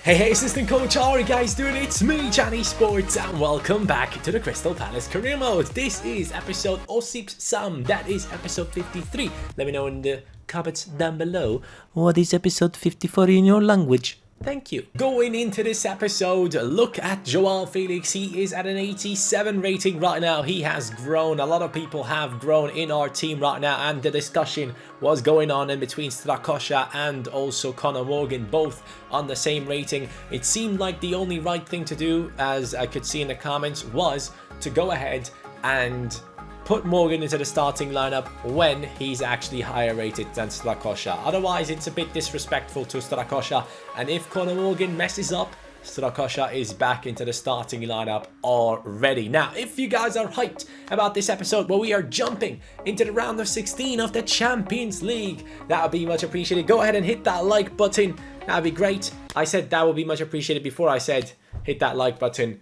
Hey, assistant coach, how are you guys doing? It's me, CaniSports, and welcome back to the Crystal Palace career mode. This is episode Osip Sam, that is episode 53. Let me know in the comments down below, what is episode 54 in your language? Thank you. Going into this episode, look at Joao Felix. He is at an 87 rating right now. He has grown. A lot of people have grown in our team right now, and the discussion was going on in between Strakosha and also Conor Morgan, both on the same rating. It seemed like the only right thing to do, as I could see in the comments, was to go ahead and put Morgan into the starting lineup when he's actually higher rated than Strakosha. Otherwise, it's a bit disrespectful to Strakosha. And if Conor Morgan messes up, Strakosha is back into the starting lineup already. Now, if you guys are hyped about this episode, well, we are jumping into the round of 16 of the Champions League. That would be much appreciated. Go ahead and hit that like button. That would be great. I said that would be much appreciated before I said hit that like button.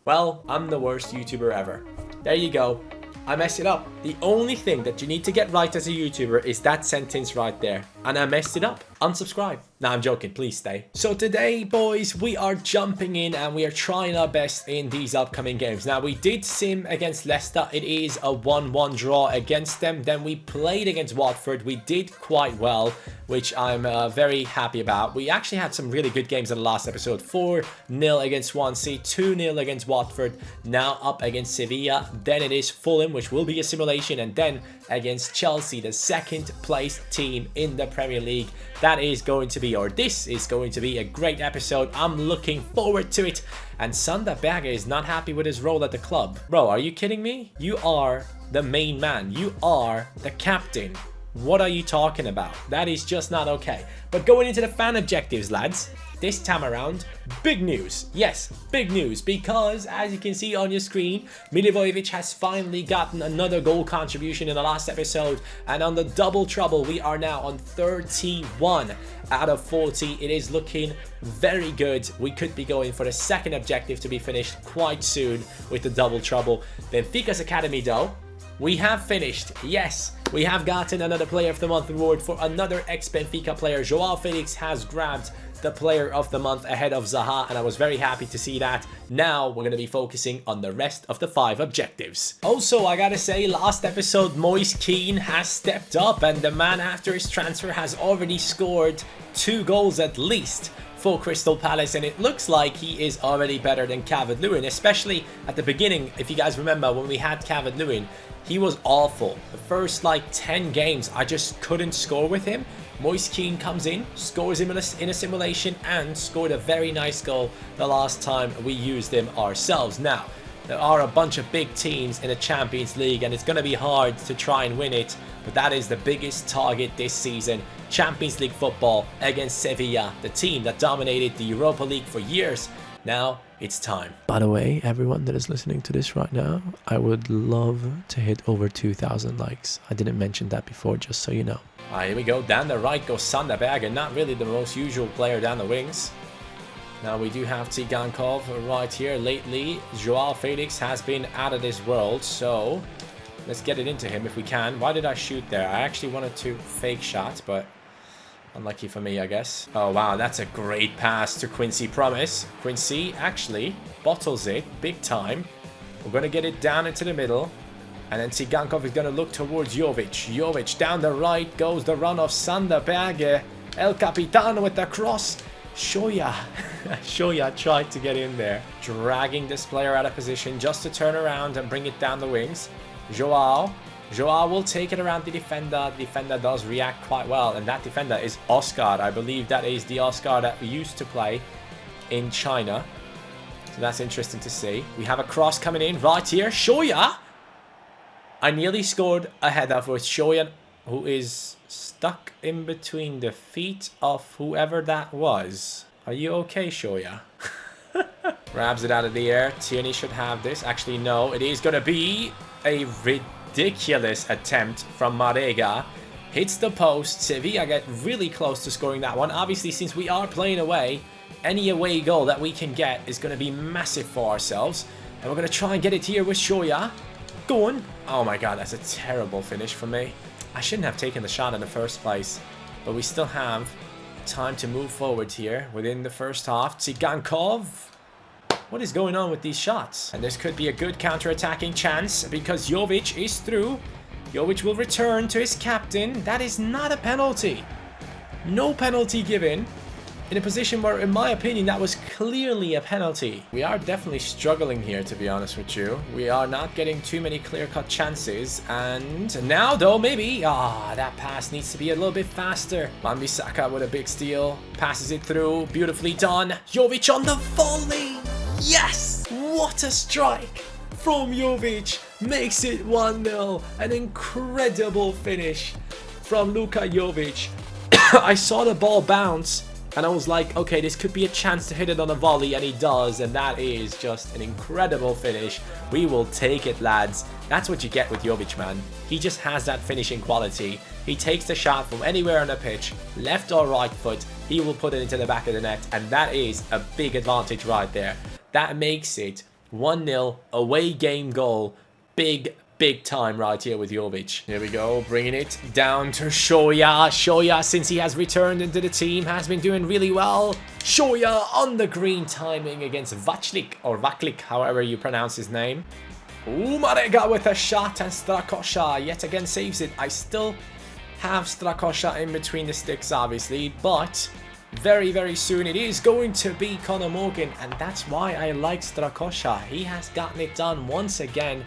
Well, I'm the worst YouTuber ever. There you go. I messed it up. The only thing that you need to get right as a YouTuber is that sentence right there. And I messed it up. Unsubscribe. Nah, I'm joking. Please stay. So today, boys, we are jumping in and we are trying our best in these upcoming games. Now, we did sim against Leicester. It is a 1-1 draw against them. Then we played against Watford. We did quite well, which I'm very happy about. We actually had some really good games in the last episode. 4-0 against Swansea, 2-0 against Watford, now up against Sevilla. Then it is Fulham, which will be a simulation, and then against Chelsea, the second place team in the Premier League. That is going to be, or this is going to be, a great episode. I'm looking forward to it. And Sander Berge is not happy with his role at the club. Bro, are you kidding me? You are the main man. You are the captain. What are you talking about? That is just not okay. But going into the fan objectives, lads, this time around, big news. Yes, big news, because as you can see on your screen, Milivojevic has finally gotten another goal contribution in the last episode, and on the double trouble, we are now on 31 out of 40. It is looking very good. We could be going for the second objective to be finished quite soon with the double trouble. Benfica's Academy, though, we have finished. Yes, we have gotten another Player of the Month award for another ex-Benfica player. Joao Felix has grabbed the Player of the Month ahead of Zaha, and I was very happy to see that. Now we're going to be focusing on the rest of the 5 objectives. Also, I gotta say, last episode, Moise Kean has stepped up, and the man after his transfer has already scored 2 goals at least for Crystal Palace, and it looks like he is already better than Calvert-Lewin, especially at the beginning. If you guys remember, when we had Calvert-Lewin, he was awful. The first like 10 games, I just couldn't score with him. Moise Kean comes in, scores him in a simulation, and scored a very nice goal the last time we used him ourselves. Now, there are a bunch of big teams in the Champions League, and it's going to be hard to try and win it, but that is the biggest target this season. Champions League football against Sevilla, the team that dominated the Europa League for years. Now it's time. By the way, everyone that is listening to this right now, I would love to hit over 2,000 likes. I didn't mention that before, just so you know. Alright, here we go. Down the right goes Sander Berge, not really the most usual player down the wings. Now we do have Tsigankov right here. Lately, Joao Felix has been out of this world, so let's get it into him if we can. Why did I shoot there? I actually wanted to fake shot, but unlucky for me, I guess. Oh, wow, that's a great pass to Quincy Promise. Quincy actually bottles it big time. We're going to get it down into the middle. And then Tsigankov is going to look towards Jovic. Jovic down the right goes the run of Sander Berge. El Capitan with the cross. Shoya. Shoya tried to get in there, dragging this player out of position just to turn around and bring it down the wings. Joao will take it around the defender. The defender does react quite well, and that defender is Oscar. I believe that is the Oscar that we used to play in China. So that's interesting to see. We have a cross coming in right here. Shoya. I nearly scored a header for Shoya, who is stuck in between the feet of whoever that was. Are you okay, Shoya? Grabs it out of the air. Tierney should have this. Actually, no. It is going to be a ridiculous attempt from Marega. Hits the post. Sevilla get really close to scoring that one. Obviously, since we are playing away, any away goal that we can get is going to be massive for ourselves. And we're going to try and get it here with Shoya. Go on. Oh my god, that's a terrible finish from me. I shouldn't have taken the shot in the first place. But we still have Time to move forward here within the first half. Tsigankov. What is going on with these shots? And this could be a good counter-attacking chance because Jovic is through. Jovic will return to his captain. That is not a penalty. No penalty given in a position where, in my opinion, that was clearly a penalty. We are definitely struggling here, to be honest with you. We are not getting too many clear-cut chances. And now, though, maybe... that pass needs to be a little bit faster. Wan-Bissaka with a big steal. Passes it through. Beautifully done. Jovic on the volley. Yes! What a strike from Jovic. Makes it 1-0. An incredible finish from Luka Jovic. I saw the ball bounce. And I was like, okay, this could be a chance to hit it on a volley, and he does, and that is just an incredible finish. We will take it, lads. That's what you get with Jovic, man. He just has that finishing quality. He takes the shot from anywhere on the pitch, left or right foot, he will put it into the back of the net, and that is a big advantage right there. That makes it 1-0 away game goal. Big time right here with Jovic. Here we go, bringing it down to Shoya. Shoya, since he has returned into the team, has been doing really well. Shoya on the green, timing against Vaclik, or Vaclik, however you pronounce his name. Ooh, Marega with a shot, and Strakosha yet again saves it. I still have Strakosha in between the sticks, obviously, but very soon it is going to be Conor Morgan, and that's why I like Strakosha. He has gotten it done once again.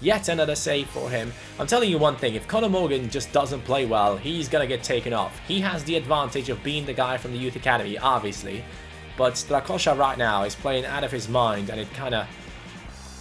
Yet another save for him. I'm telling you one thing, if Conor Morgan just doesn't play well, he's going to get taken off. He has the advantage of being the guy from the youth academy, obviously. But Strakosha right now is playing out of his mind, and it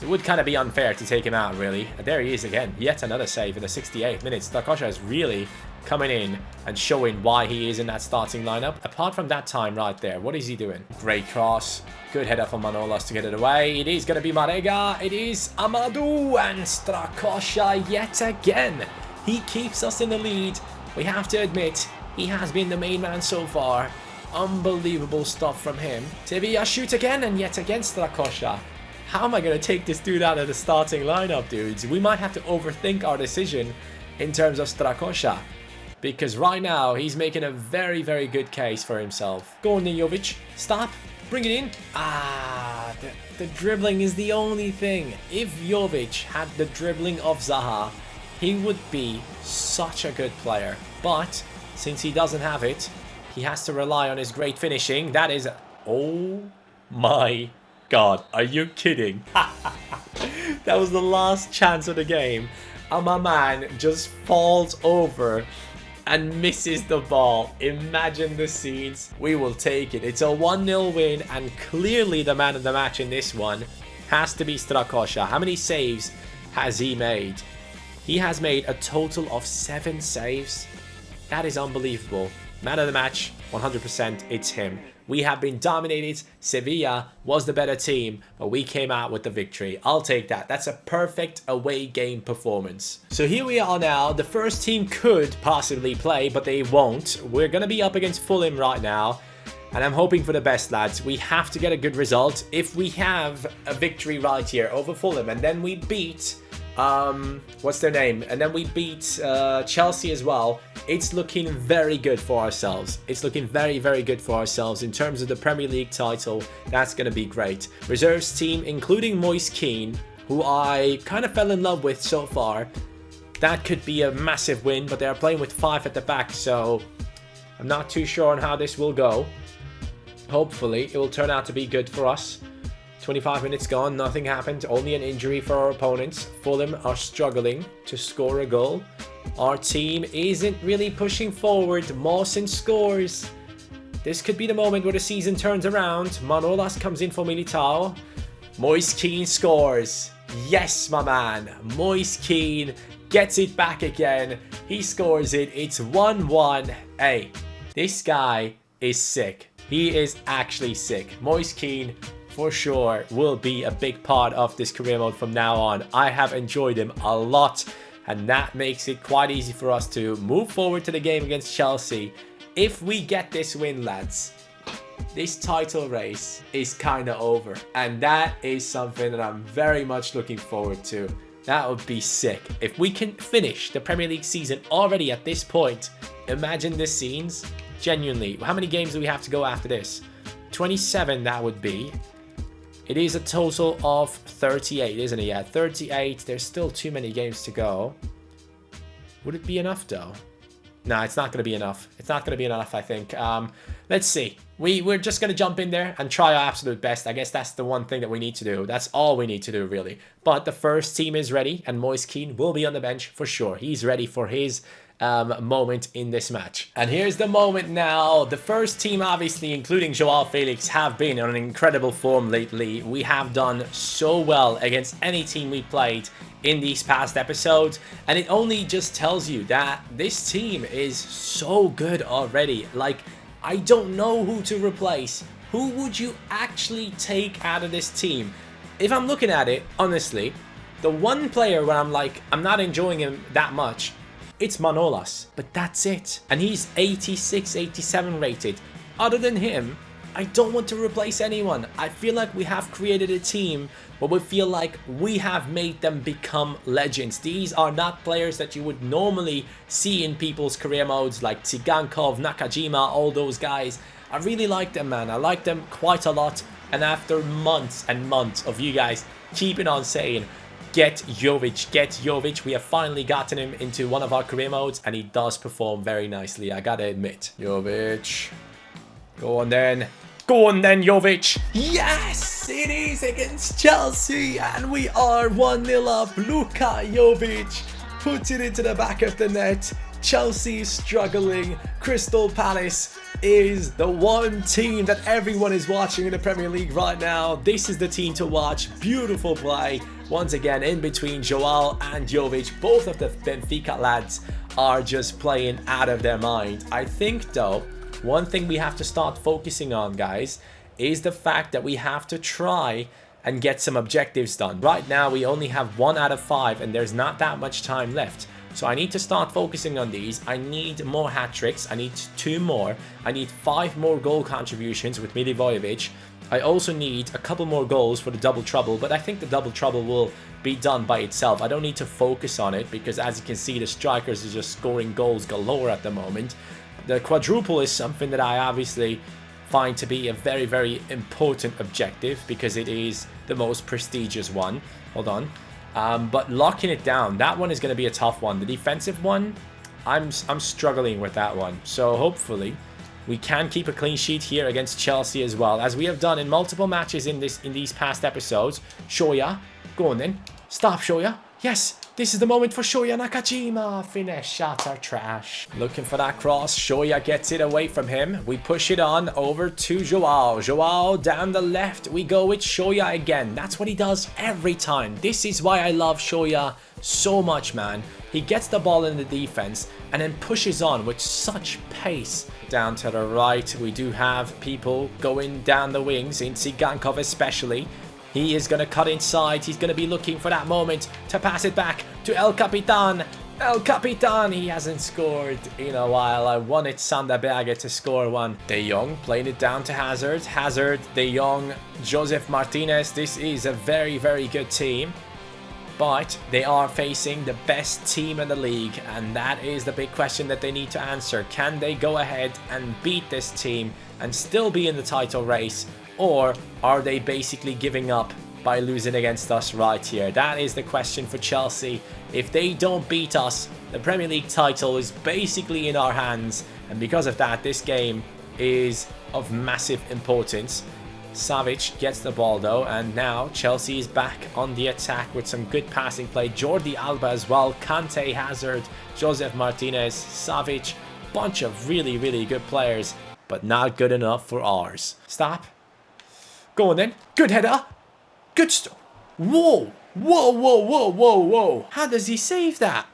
would kind of be unfair to take him out, really. And there he is again. Yet another save in the 68th minute. Strakosha is really coming in and showing why he is in that starting lineup. Apart from that time right there, what is he doing? Great cross. Good header from Manolas to get it away. It is going to be Marega. It is Amadou, and Strakosha yet again. He keeps us in the lead. We have to admit, he has been the main man so far. Unbelievable stuff from him. Sevilla shoot again, and yet again Strakosha. How am I going to take this dude out of the starting lineup, dudes? We might have to overthink our decision in terms of Strakosha. Because right now, he's making a very good case for himself. Go on, Jovic. Stop. Bring it in. The dribbling is the only thing. If Jovic had the dribbling of Zaha, he would be such a good player. But since he doesn't have it, he has to rely on his great finishing. That is... Oh my God. Are you kidding? That was the last chance of the game. And my man just falls over and misses the ball. Imagine the scenes. We will take it. It's a 1-0 win, and clearly the man of the match in this one has to be Strakosha. How many saves has he made? He has made a total of 7 saves. That is unbelievable. Man of the match, 100%, it's him. We have been dominated. Sevilla was the better team, but we came out with the victory. I'll take that. That's a perfect away game performance. So here we are now. The first team could possibly play, but they won't. We're going to be up against Fulham right now, and I'm hoping for the best, lads. We have to get a good result. If we have a victory right here over Fulham, and then we beat... what's their name? And then we beat Chelsea as well. It's looking very good for ourselves. It's looking very good for ourselves in terms of the Premier League title. That's going to be great. Reserves team, including Moise Kean, who I kind of fell in love with so far. That could be a massive win, but they're playing with 5 at the back, so I'm not too sure on how this will go. Hopefully, it will turn out to be good for us. 25 minutes gone, nothing happened, only an injury for our opponents. Fulham are struggling to score a goal. Our team isn't really pushing forward. Mawson scores. This could be the moment where the season turns around. Manolas comes in for Militao. Moise Kean scores. Yes, my man. Moise Kean gets it back again. He scores it. It's 1-1. Hey, this guy is sick. He is actually sick. Moise Kean, for sure, will be a big part of this career mode from now on. I have enjoyed him a lot, and that makes it quite easy for us to move forward to the game against Chelsea. If we get this win, lads, this title race is kind of over, and that is something that I'm very much looking forward to. That would be sick. If we can finish the Premier League season already at this point, imagine the scenes. Genuinely. How many games do we have to go after this? 27, that would be. It is a total of 38, isn't it? Yeah, 38. There's still too many games to go. Would it be enough, though? No, it's not going to be enough. It's not going to be enough, I think. Let's see. We're just going to jump in there and try our absolute best. I guess that's the one thing that we need to do. That's all we need to do, really. But the first team is ready, and Moise Kean will be on the bench for sure. He's ready for his moment in this match. And here's the moment now. The first team, obviously, including Joao Felix, have been on an incredible form lately. We have done so well against any team we played in these past episodes, and it only just tells you that this team is so good already. Like, I don't know who to replace. Who would you actually take out of this team? If I'm looking at it, honestly, the one player where I'm like, I'm not enjoying him that much, it's Manolas, but that's it. And he's 86, 87 rated. Other than him, I don't want to replace anyone. I feel like we have created a team where we feel like we have made them become legends. These are not players that you would normally see in people's career modes like Tsigankov, Nakajima, all those guys. I really like them, man. I like them quite a lot. And after months and months of you guys keeping on saying, get Jovic, we have finally gotten him into one of our career modes, and he does perform very nicely, I gotta admit. Jovic. Go on then. Go on then, Jovic. Yes, it is against Chelsea, and we are 1-0 up. Luka Jovic puts it into the back of the net. Chelsea is struggling. Crystal Palace is the one team that everyone is watching in the Premier League right now. This is the team to watch. Beautiful play. Once again, in between Joao and Jovic. Both of the Benfica lads are just playing out of their mind. I think, though, one thing we have to start focusing on, guys, is the fact that we have to try and get some objectives done. Right now, we only have 1 out of 5, and there's not that much time left. So I need to start focusing on these. I need more hat-tricks. I need 2 more. I need 5 more goal contributions with Milivojevic. I also need a couple more goals for the double trouble, but I think the double trouble will be done by itself. I don't need to focus on it because, as you can see, the strikers are just scoring goals galore at the moment. The quadruple is something that I obviously find to be a very, very important objective because it is the most prestigious one. Hold on. But locking it down, that one is going to be a tough one. The defensive one, I'm struggling with that one. So hopefully we can keep a clean sheet here against Chelsea as well, as we have done in multiple matches in these past episodes. Shoya, go on then. Stop, Shoya. Yes, this is the moment for Shoya. Nakajima. Finesse shots are trash. Looking for that cross. Shoya gets it away from him. We push it on over to Joao. Joao down the left. We go with Shoya again. That's what he does every time. This is why I love Shoya so much, man. He gets the ball in the defense and then pushes on with such pace. Down to the right, we do have people going down the wings, in Tsigankov especially. He is going to cut inside. He's going to be looking for that moment to pass it back to El Capitan. El Capitan, he hasn't scored in a while. I wanted Sander Berge to score one. De Jong playing it down to Hazard. Hazard, De Jong, Josef Martinez. This is a very, very good team. But they are facing the best team in the league, and that is the big question that they need to answer. Can they go ahead and beat this team and still be in the title race? Or are they basically giving up by losing against us right here? That is the question for Chelsea. If they don't beat us, the Premier League title is basically in our hands. And because of that, this game is of massive importance. Savic gets the ball though, and now Chelsea is back on the attack with some good passing play. Jordi Alba as well, Kante, Hazard, Josef Martinez, Savic. Bunch of really, really good players, but not good enough for ours. Stop. Go on then. Good header. Good stuff. Whoa. Whoa, whoa, whoa, whoa, whoa. How does he save that?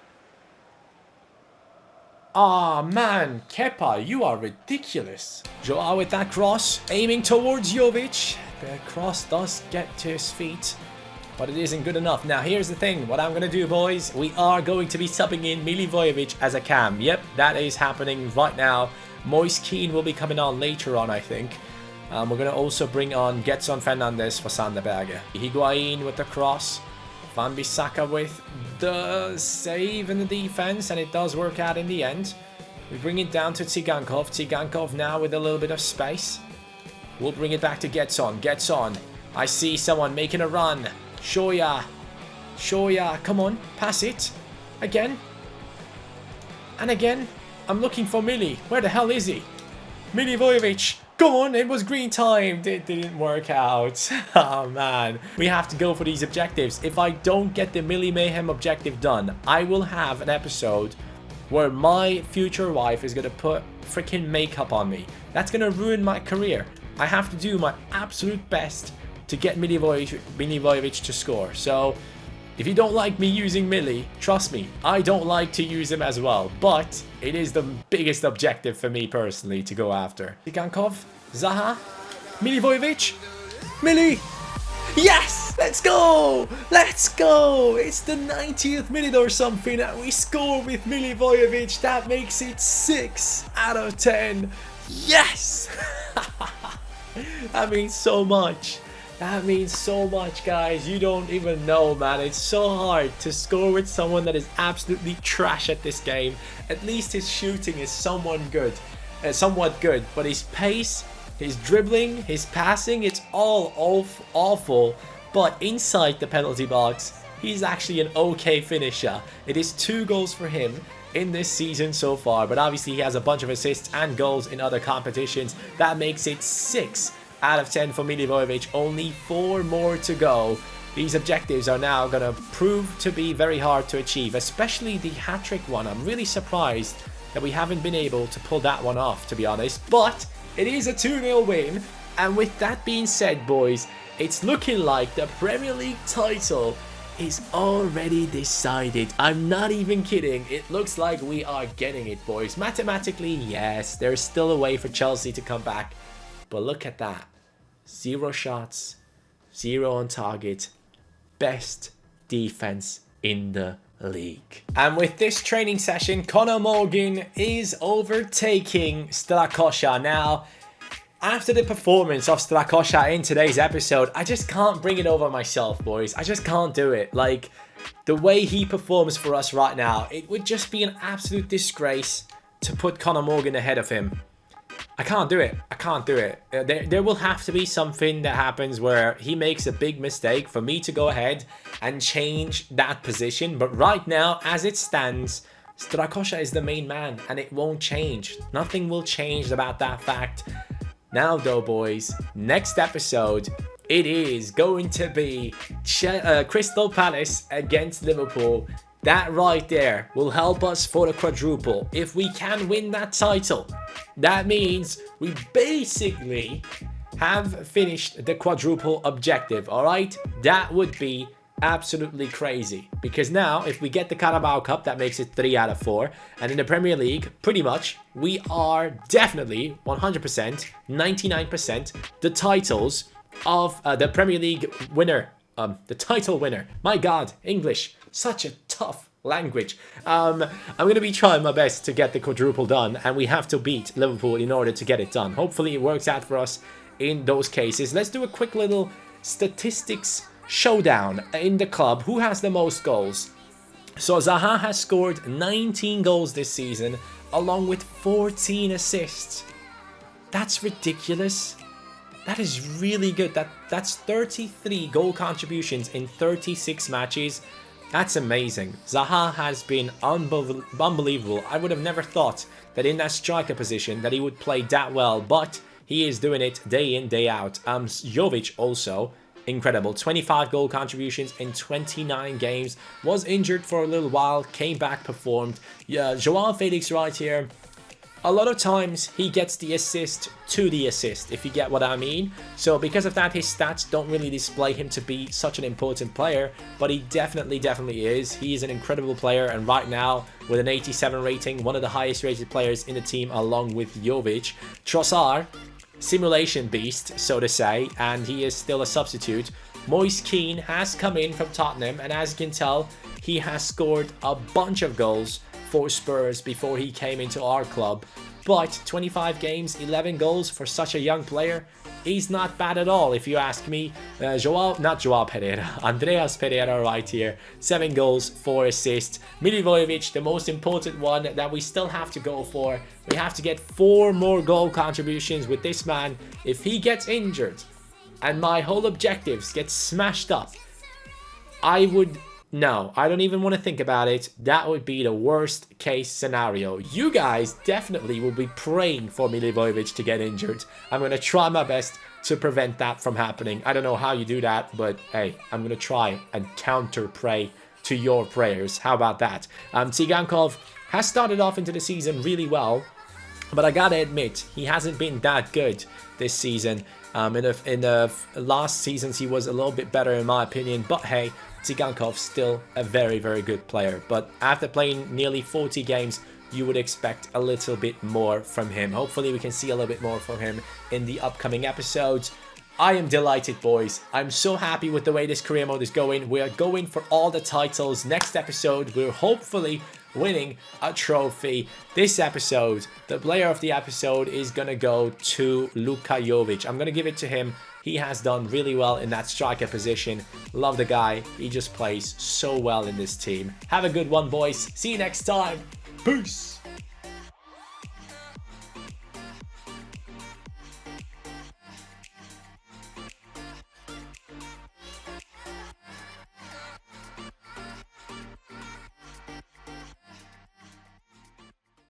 Ah, man. Kepa, you are ridiculous. Joao with that cross. Aiming towards Jovic. The cross does get to his feet, but it isn't good enough. Now, here's the thing. What I'm going to do, boys, we are going to be subbing in Milivojevic as a cam. Yep, that is happening right now. Moise Kean will be coming on later on, I think. We're going to also bring on Getson Fernandes for Sander Berge. Higuain with the cross. Van Bissaka with the save in the defense, and it does work out in the end. We bring it down to Tsigankov. Tsigankov now with a little bit of space. We'll bring it back to Getson. Getson. I see someone making a run. Shoya. Shoya. Come on. Pass it. Again. And again. I'm looking for Mili. Where the hell is he? Milivojevic. Come on. It was green timed. It didn't work out. Oh, man. We have to go for these objectives. If I don't get the Mili Mayhem objective done, I will have an episode where my future wife is going to put freaking makeup on me. That's going to ruin my career. I have to do my absolute best to get Milivojevic to score. So, if you don't like me using Mili, trust me, I don't like to use him as well. But it is the biggest objective for me personally to go after. Tsigankov, Zaha, Milivojevic, Mili! Yes! Let's go! Let's go! It's the 90th minute or something and we score with Milivojevic. That makes it 6 out of 10. Yes! That means so much. That means so much, guys. You don't even know, man. It's so hard to score with someone that is absolutely trash at this game. At least his shooting is somewhat good. But his pace, his dribbling, his passing, it's all awful. But inside the penalty box, he's actually an okay finisher. It is 2 goals for him in this season so far, but obviously he has a bunch of assists and goals in other competitions. That makes it 6 out of 10 for Milivojevic. Only 4 more to go. These objectives are now going to prove to be very hard to achieve, especially the hat-trick one. I'm really surprised that we haven't been able to pull that one off, to be honest, but it is a 2-0 win. And with that being said, boys, it's looking like the Premier League title is already decided. I'm not even kidding. It looks like we are getting it, boys. Mathematically, yes, there's still a way for Chelsea to come back. But look at that. 0 shots, 0 on target. Best defense in the league. And with this training session, Conor Morgan is overtaking Strakosha. Now, after the performance of Strakosha in today's episode, I just can't bring it over myself, boys. I just can't do it. Like, the way he performs for us right now, it would just be an absolute disgrace to put Conor Morgan ahead of him. I can't do it. I can't do it. There will have to be something that happens where he makes a big mistake for me to go ahead and change that position. But right now, as it stands, Strakosha is the main man and it won't change. Nothing will change about that fact. Now though, boys, next episode, it is going to be Crystal Palace against Liverpool. That right there will help us for the quadruple. If we can win that title, that means we basically have finished the quadruple objective, alright? That would be absolutely crazy. Because now, if we get the Carabao Cup, that makes it 3 out of 4. And in the Premier League, pretty much, we are definitely 100%, 99% the titles of the Premier League winner. The title winner. My God, English. Such a tough language. I'm going to be trying my best to get the quadruple done, and we have to beat Liverpool in order to get it done. Hopefully it works out for us in those cases. Let's do a quick little statistics showdown in the club. Who has the most goals? So Zaha has scored 19 goals this season, along with 14 assists. That's ridiculous. That is really good. That's 33 goal contributions in 36 matches. That's amazing. Zaha has been unbelievable. I would have never thought that in that striker position that he would play that well, but he is doing it day in, day out. Jovic also, incredible. 25 goal contributions in 29 games. Was injured for a little while, came back, performed. Yeah, Joao Felix right here. A lot of times he gets the assist to the assist, if you get what I mean. So because of that, his stats don't really display him to be such an important player, but he definitely is. He is an incredible player, and right now with an 87 rating, one of the highest rated players in the team along with Jovic. Trossard, simulation beast, so to say, and he is still a substitute. Moise Kean has come in from Tottenham, and as you can tell, he has scored a bunch of goals for Spurs before he came into our club. But 25 games, 11 goals for such a young player, he's not bad at all, if you ask me. Andreas Pereira right here. 7 goals, 4 assists. Milivojevic, the most important one that we still have to go for. We have to get 4 more goal contributions with this man. If he gets injured and my whole objectives get smashed up, no, I don't even want to think about it. That would be the worst case scenario. You guys definitely will be praying for Milivojevic to get injured. I'm going to try my best to prevent that from happening. I don't know how you do that, but hey, I'm going to try and counter pray to your prayers. How about that? Tsigankov has started off into the season really well, but I gotta admit, he hasn't been that good this season. In the last seasons, he was a little bit better in my opinion, but hey, Tsigankov's still a very, very good player. But after playing nearly 40 games, you would expect a little bit more from him. Hopefully we can see a little bit more from him in the upcoming episodes. I am delighted, boys. I'm so happy with the way this career mode is going. We are going for all the titles. Next episode, we're hopefully winning a trophy. This episode, the player of the episode is going to go to Luka Jovic. I'm going to give it to him. He has done really well in that striker position. Love the guy. He just plays so well in this team. Have a good one, boys. See you next time. Peace.